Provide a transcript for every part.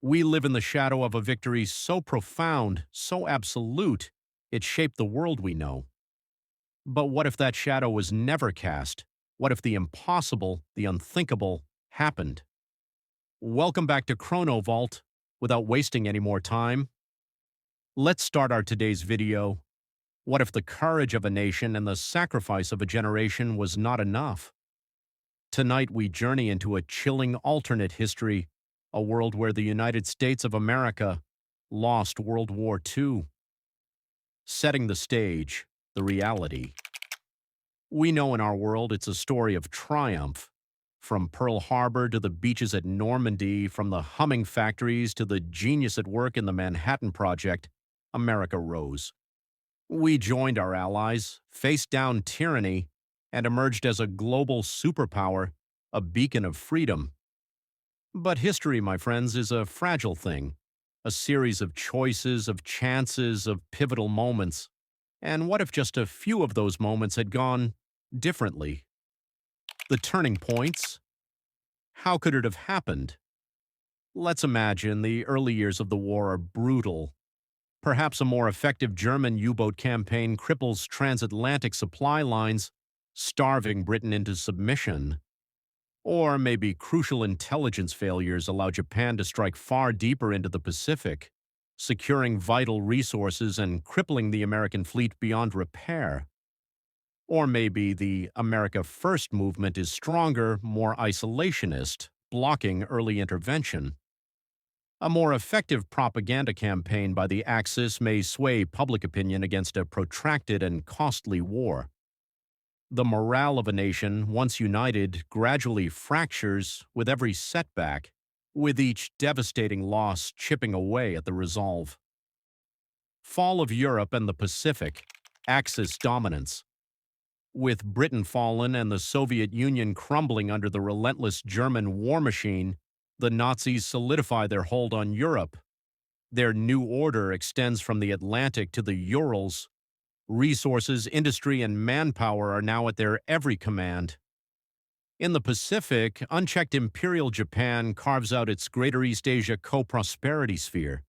We live in the shadow of a victory so profound, so absolute, it shaped the world we know. But what if that shadow was never cast? What if the impossible, the unthinkable, happened? Welcome back to ChronoVault. Without wasting any more time, let's start our today's video. What if the courage of a nation and the sacrifice of a generation was not enough? Tonight we journey into a chilling alternate history, a world where the United States of America lost World War II. Setting the stage, the reality. We know in our world it's a story of triumph. From Pearl Harbor to the beaches at Normandy, from the humming factories to the genius at work in the Manhattan Project, America rose. We joined our allies, faced down tyranny, and emerged as a global superpower, a beacon of freedom. But history, my friends, is a fragile thing, a series of choices, of chances, of pivotal moments. And what if just a few of those moments had gone differently? The turning points? How could it have happened? Let's imagine the early years of the war are brutal. Perhaps a more effective German U-boat campaign cripples transatlantic supply lines, starving Britain into submission. Or maybe crucial intelligence failures allow Japan to strike far deeper into the Pacific, securing vital resources and crippling the American fleet beyond repair. Or maybe the America First movement is stronger, more isolationist, blocking early intervention. A more effective propaganda campaign by the Axis may sway public opinion against a protracted and costly war. The morale of a nation, once united, gradually fractures with every setback, with each devastating loss chipping away at the resolve. Fall of Europe and the Pacific, Axis dominance. With Britain fallen and the Soviet Union crumbling under the relentless German war machine, the Nazis solidify their hold on Europe. Their new order extends from the Atlantic to the Urals. Resources, industry, and manpower are now at their every command. In the Pacific, unchecked Imperial Japan carves out its Greater East Asia co-prosperity sphere.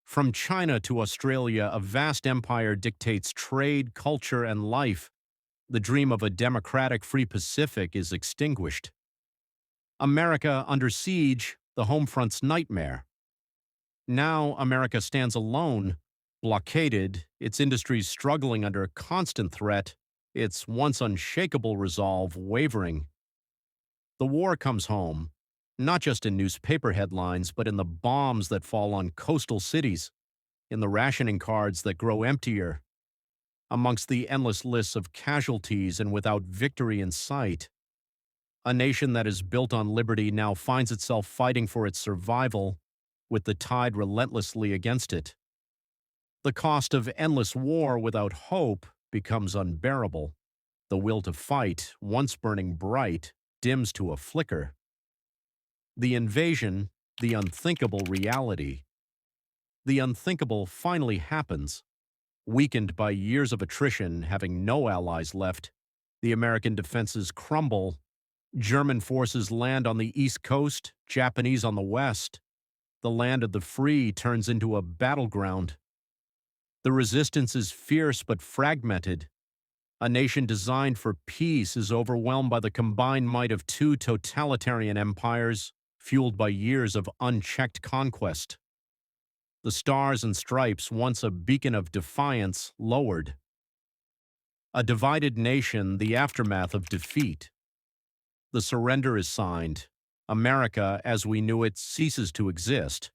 From China to Australia, a vast empire dictates trade, culture, and life. The dream of a democratic, free Pacific is extinguished. America under siege, the home front's nightmare. Now America stands alone, blockaded, its industries struggling under constant threat, its once unshakable resolve wavering. The war comes home, not just in newspaper headlines, but in the bombs that fall on coastal cities, in the rationing cards that grow emptier, amongst the endless lists of casualties and without victory in sight. A nation that is built on liberty now finds itself fighting for its survival, with the tide relentlessly against it. The cost of endless war without hope becomes unbearable. The will to fight, once burning bright, dims to a flicker. The invasion, the unthinkable reality. The unthinkable finally happens. Weakened by years of attrition, having no allies left, the American defenses crumble. German forces land on the East Coast, Japanese on the West. The land of the free turns into a battleground. The resistance is fierce but fragmented. A nation designed for peace is overwhelmed by the combined might of two totalitarian empires, fueled by years of unchecked conquest. The stars and stripes, once a beacon of defiance, lowered. A divided nation, the aftermath of defeat. The surrender is signed. America, as we knew it, ceases to exist.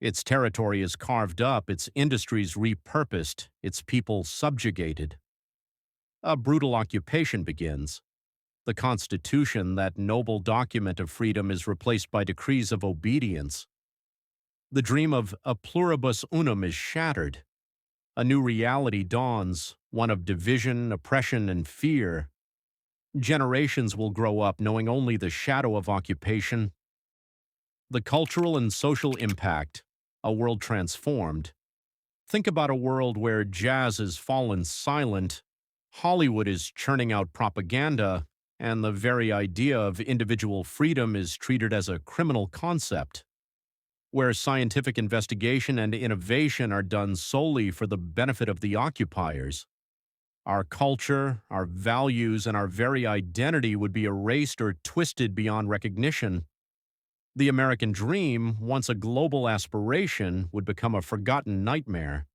Its territory is carved up, its industries repurposed, its people subjugated. A brutal occupation begins. The Constitution, that noble document of freedom, is replaced by decrees of obedience. The dream of a pluribus unum is shattered. A new reality dawns, one of division, oppression, and fear. Generations will grow up knowing only the shadow of occupation. The cultural and social impact, a world transformed. Think about a world where jazz has fallen silent, Hollywood is churning out propaganda, and the very idea of individual freedom is treated as a criminal concept. where scientific investigation and innovation are done solely for the benefit of the occupiers. Our culture, our values, and our very identity would be erased or twisted beyond recognition. The American dream, once a global aspiration, would become a forgotten nightmare.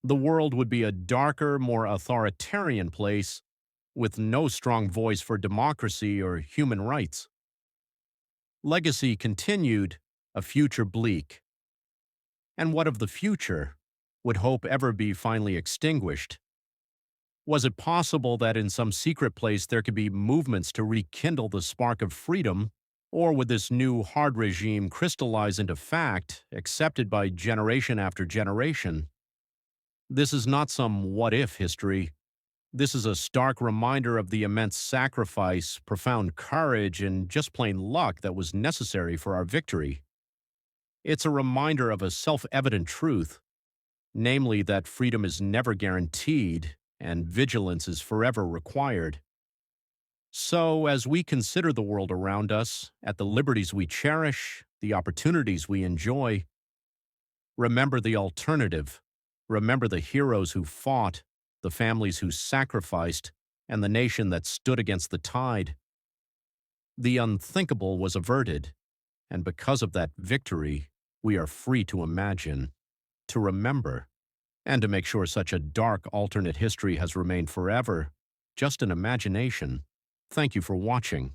The world would be a darker, more authoritarian place with no strong voice for democracy or human rights. Legacy continued, a future bleak. And what of the future? Would hope ever be finally extinguished? Was it possible that in some secret place there could be movements to rekindle the spark of freedom? Or would this new hard regime crystallize into fact, accepted by generation after generation? This is not some what-if history. This is a stark reminder of the immense sacrifice, profound courage, and just plain luck that was necessary for our victory. It's a reminder of a self-evident truth, namely that freedom is never guaranteed and vigilance is forever required. So, as we consider the world around us, at the liberties we cherish, the opportunities we enjoy, remember the alternative. Remember the heroes who fought, the families who sacrificed, and the nation that stood against the tide. The unthinkable was averted, and because of that victory, we are free to imagine, to remember, and to make sure such a dark alternate history has remained forever just an imagination. Thank you for watching.